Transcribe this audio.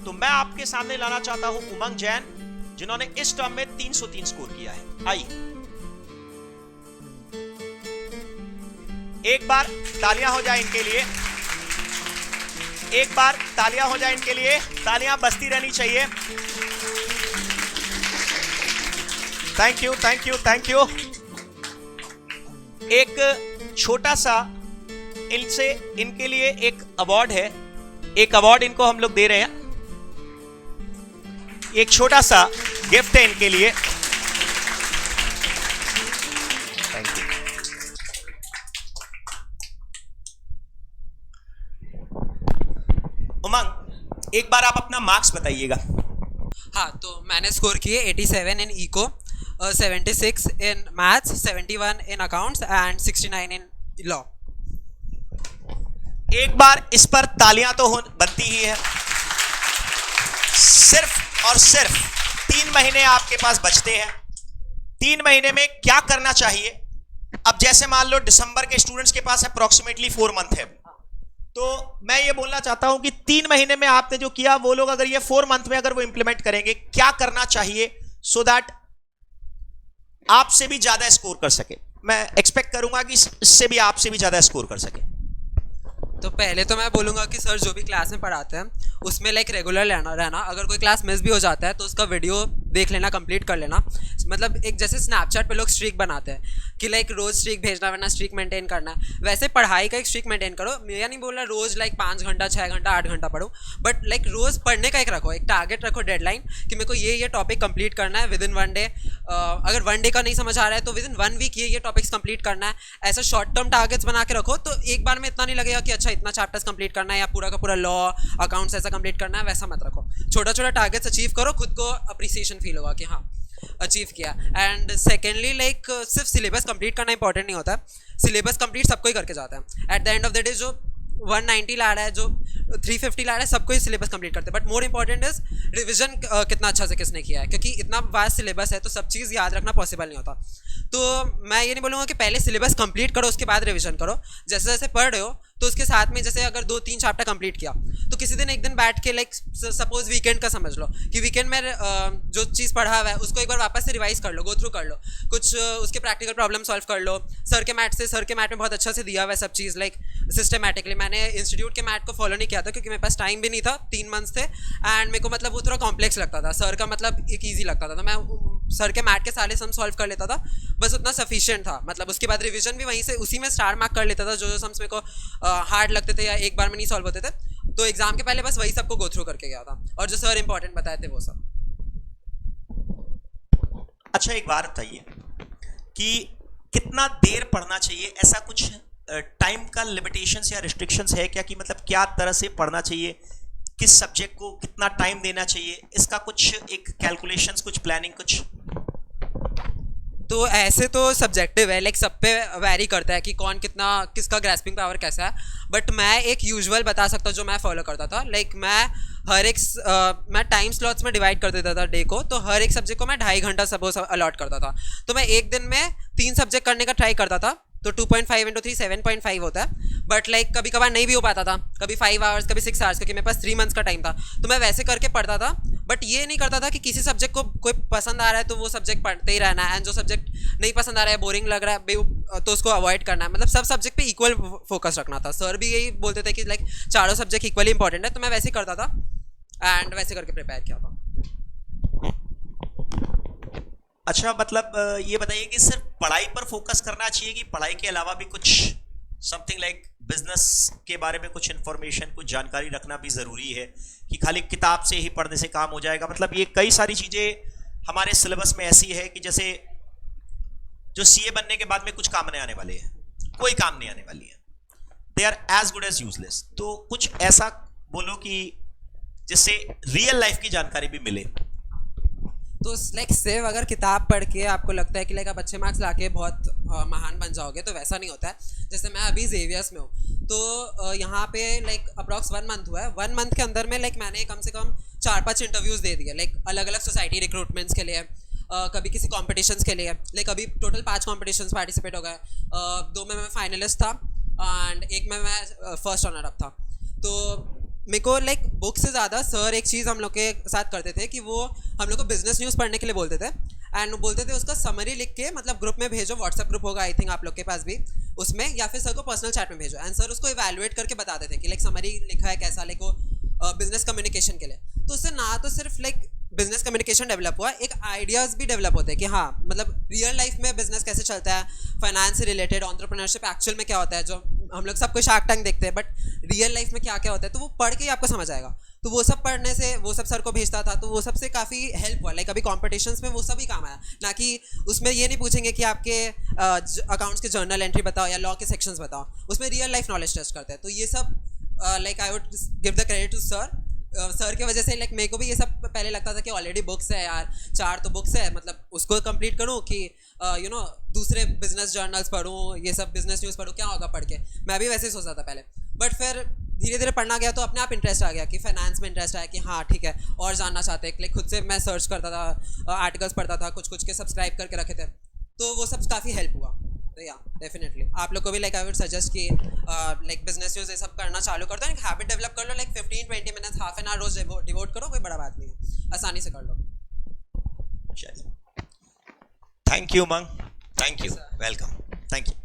तो मैं आपके सामने लाना चाहता हूं उमंग जैन, जिन्होंने इस टर्म में 303 स्कोर किया है। आइए एक बार तालियां हो जाए इनके लिए, एक बार तालियां हो जाए इनके लिए, तालियां बजती रहनी चाहिए। Thank you thank you thank you. एक छोटा सा इनसे इनके लिए एक अवार्ड है, एक अवार्ड इनको हम लोग दे रहे हैं, एक छोटा सा गिफ्ट है इनके लिए। Thank you. उमंग, एक बार आप अपना मार्क्स बताइएगा। हाँ, तो मैंने स्कोर किए 87 in eco, 76 in maths, 71 in accounts and 69 in law. एक बार इस पर तालियां तो बनती ही है। सिर्फ और सिर्फ 3 महीने आपके पास बचते हैं। 3 महीने में क्या करना चाहिए? अब जैसे मान लो दिसंबर के स्टूडेंट्स के पास अप्रोक्सीमेटली 4 मंथ है, तो मैं ये बोलना चाहता हूं कि 3 महीने में आपने जो किया, वो लोग अगर ये 4 मंथ में अगर वो इंप्लीमेंट करेंगे, क्या करना चाहिए सो दैट आपसे भी ज्यादा स्कोर कर सके? मैं एक्सपेक्ट करूंगा कि इससे भी आपसे भी ज्यादा स्कोर कर सके। तो पहले तो मैं बोलूँगा कि सर जो भी क्लास में पढ़ाते हैं उसमें लाइक रेगुलर रहना। अगर कोई क्लास मिस भी हो जाता है तो उसका वीडियो देख लेना, कंप्लीट कर लेना। मतलब एक जैसे स्नैपचैट पे लोग स्ट्रीक बनाते हैं कि लाइक रोज़ स्ट्रीक भेजना, वरना स्ट्रीक मेंटेन करना है, वैसे पढ़ाई का एक स्ट्रीक मेंटेन करो। मेरा नहीं बोल रहा रोज़ लाइक 5 घंटा 6 घंटा 8 घंटा पढ़ो, बट लाइक रोज़ पढ़ने का एक रखो, एक टारगेट रखो, डेडलाइन कि मेरे को ये टॉपिक कंप्लीट करना है विद इन 1 डे। अगर 1 डे का नहीं समझ आ रहा है तो विद इन 1 वीक ये टॉपिक्स कंप्लीट करना है। ऐसा शॉर्ट टर्म टारगेट्स बना के रखो, तो एक बार में इतना नहीं लगेगा कि अच्छा इतना चैप्टर्स कंप्लीट करना है या पूरा का पूरा लॉ अकाउंट्स ऐसा कंप्लीट करना है, वैसा मत रखो। छोटा छोटा टारगेट्स अचीव करो, खुद को अप्रिसिएशन फील होगा कि हाँ अचीव किया। एंड सेकेंडली लाइक सिर्फ सिलेबस कंप्लीट करना इंपॉर्टेंट नहीं होता है, सिलेबस कंप्लीट सबको ही करके जाता है। At the end of the day जो 190 ला रहा है, जो 350 ला रहा है, सबको ही सिलेबस कंप्लीट करते हैं। But more important is revision कितना अच्छा से किसने किया है, क्योंकि इतना वास्ट सिलेबस है तो सब चीज़ याद रखना पॉसिबल नहीं होता। तो मैं ये नहीं बोलूँगा कि पहले सिलेबस कंप्लीट करो उसके बाद रिविजन करो। जैसे जैसे पढ़ रहे हो तो उसके साथ में जैसे अगर 2-3 चैप्टर कंप्लीट किया तो किसी दिन एक दिन बैठ के लाइक सपोज वीकेंड का समझ लो कि वीकेंड में जो चीज़ पढ़ा हुआ है उसको एक बार वापस से रिवाइज कर लो, गो थ्रू कर लो, कुछ उसके प्रैक्टिकल प्रॉब्लम सॉल्व कर लो। सर के मैट में बहुत अच्छा से दिया हुआ है सब चीज़ लाइक सिस्टमैटिकली। मैंने इंस्टीट्यूट के मैट को फॉलो नहीं किया था क्योंकि मेरे पास टाइम भी नहीं था, 3 मंथ्स थे एंड मेरे को मतलब वो थोड़ा कॉम्प्लेक्स लगता था। सर का मतलब एक ईजी लगता था, तो मैं सर के मैट के सारे सम सॉल्व कर लेता था, बस उतना सफिशिएंट था। मतलब उसके बाद रिवीजन भी वहीं से उसी में स्टार मार्क कर लेता था, जो सम्स मेरे को हार्ड लगते थे या एक बार में नहीं सॉल्व होते थे, तो एग्जाम के पहले बस वही सबको गो थ्रू करके गया था, और जो सर इंपॉर्टेंट बताए थे वो सब। अच्छा, एक बात बताइए कि कितना देर पढ़ना चाहिए? ऐसा कुछ टाइम का लिमिटेशंस या रिस्ट्रिक्शंस है क्या, कि मतलब क्या तरह से पढ़ना चाहिए, किस सब्जेक्ट को कितना टाइम देना चाहिए? इसका कुछ एक कैलकुलेशंस, कुछ प्लानिंग, कुछ? तो ऐसे तो सब्जेक्टिव है, लाइक सब पे वैरी करता है कि कौन कितना, किसका ग्रैस्पिंग पावर कैसा है। बट मैं एक यूजुअल बता सकता हूँ जो मैं फॉलो करता था। लाइक मैं हर एक मैं टाइम स्लॉट्स में डिवाइड कर देता था डे को, तो हर एक सब्जेक्ट को मैं 2.5 घंटा सपोज अलॉट करता था। तो मैं एक दिन में 3 सब्जेक्ट करने का ट्राई करता था, तो 2.5 × 3 7.5 होता है। बट लाइक कभी कभार नहीं भी हो पाता था, कभी 5 आवर्स, कभी 6 आवर्स, क्योंकि मेरे पास 3 मंथ्स का टाइम था, तो मैं वैसे करके पढ़ता था। बट ये नहीं करता था कि किसी सब्जेक्ट को कोई पसंद आ रहा है तो वो सब्जेक्ट पढ़ते ही रहना है, एंड जो सब्जेक्ट नहीं पसंद आ रहा है, बोरिंग लग रहा है, तो उसको अवॉइड करना है। मतलब सब सब्जेक्ट पे इक्वल फोकस रखना था। सर भी यही बोलते थे कि लाइक चारों सब्जेक्ट इक्वली इंपॉर्टेंट है, तो मैं वैसे ही करता था एंड वैसे करके प्रिपेयर किया था। अच्छा, मतलब ये बताइए कि सिर्फ पढ़ाई पर फोकस करना चाहिए कि पढ़ाई के अलावा भी कुछ समथिंग लाइक बिजनेस के बारे में कुछ इंफॉर्मेशन, कुछ जानकारी रखना भी ज़रूरी है, कि खाली किताब से ही पढ़ने से काम हो जाएगा? मतलब ये कई सारी चीज़ें हमारे सिलेबस में ऐसी है कि जैसे जो सीए बनने के बाद में कुछ काम नहीं आने वाले हैं, कोई काम नहीं आने वाली है, they are as good as useless. तो कुछ ऐसा बोलो कि जिससे रियल लाइफ की जानकारी भी मिले। तो लाइक सिर्फ अगर किताब पढ़ के आपको लगता है कि लाइक आप अच्छे मार्क्स लाके बहुत महान बन जाओगे, तो वैसा नहीं होता है। जैसे मैं अभी जेवियर्स में हूँ, तो यहाँ पे लाइक अप्रॉक्स 1 मंथ हुआ है। 1 मंथ के अंदर में लाइक मैंने कम से कम 4-5 इंटरव्यूज़ दे दिए, लाइक अलग अलग सोसाइटी रिक्रूटमेंट्स के लिए, कभी किसी कॉम्पिटिशन्स के लिए। लाइक अभी टोटल 5 कॉम्पिटिशन्स पार्टिसिपेट हो गए, 2 में मैं फाइनलिस्ट था एंड 1 में मैं फर्स्ट रनर अप था। तो मेरे को लाइक बुक से ज़्यादा सर एक चीज़ हम लोग के साथ करते थे कि वो हम लोग को बिजनेस न्यूज़ पढ़ने के लिए बोलते थे, एंड बोलते थे उसका समरी लिख के मतलब ग्रुप में भेजो, व्हाट्सएप ग्रुप होगा आई थिंक आप लोग के पास भी, उसमें या फिर सर को पर्सनल चैट में भेजो, एंड सर उसको इवैल्यूएट करके बताते थे कि लाइक समरी लिखा है कैसा, लाइक वो बिजनेस कम्युनिकेशन के लिए। तो उससे ना तो सिर्फ लाइक बिजनेस कम्युनिकेशन डेवलप हुआ, एक आइडियाज़ भी डेवलप होते हैं कि हाँ मतलब रियल लाइफ में बिजनेस कैसे चलता है, फाइनेंस से रिलेटेड, एंटरप्रेन्योरशिप एक्चुअल में क्या होता है, जो हम लोग सबको शार्क टैंक देखते हैं बट रियल लाइफ में क्या क्या होता है, तो वो पढ़ के ही आपको समझ आएगा। तो वो सब पढ़ने से, वो सब सर को भेजता था, तो वो सबसे काफ़ी हेल्प हुआ, लाइक अभी कॉम्पिटिशन्स में वो सब ही काम आया, ना कि उसमें ये नहीं पूछेंगे कि आपके अकाउंट्स के जर्नल एंट्री बताओ या लॉ के सेक्शंस बताओ, उसमें रियल लाइफ नॉलेज टेस्ट करते हैं। तो ये सब like I would give the credit to sir. Sir की वजह से लाइक मेरे को भी ये सब पहले लगता था कि ऑलरेडी बुक्स है यार, 4 तो बुक्स है, मतलब उसको कंप्लीट करूँ कि यू नो दूसरे बिजनेस जर्नल्स पढूँ, ये सब बिजनेस न्यूज़ पढूँ, क्या होगा पढ़ के, मैं भी वैसे ही सोचता था पहले। बट फिर धीरे धीरे पढ़ना गया तो अपने आप इंटरेस्ट आ गया कि फाइनेंस में इंटरेस्ट आया कि हाँ ठीक है और जानना चाहते हैं, लाइक खुद से मैं सर्च करता था, आर्टिकल्स पढ़ता था, कुछ कुछ के सब्सक्राइब करके रखे थे, तो वो सब काफ़ी हेल्प हुआ। तो या डेफिनेटली आप लोग को भी लाइक आई वुड सजेस्ट कि लाइक बिजनेस न्यूज़ ये सब करना चालू कर दो, एक हैबिट डेवलप कर लो, like 15-20 minutes, half an hour रोज डिवोट करो, कोई बड़ा बात नहीं है, आसानी से कर लो। चलिए, थैंक यू मंग, thank you, welcome, thank you.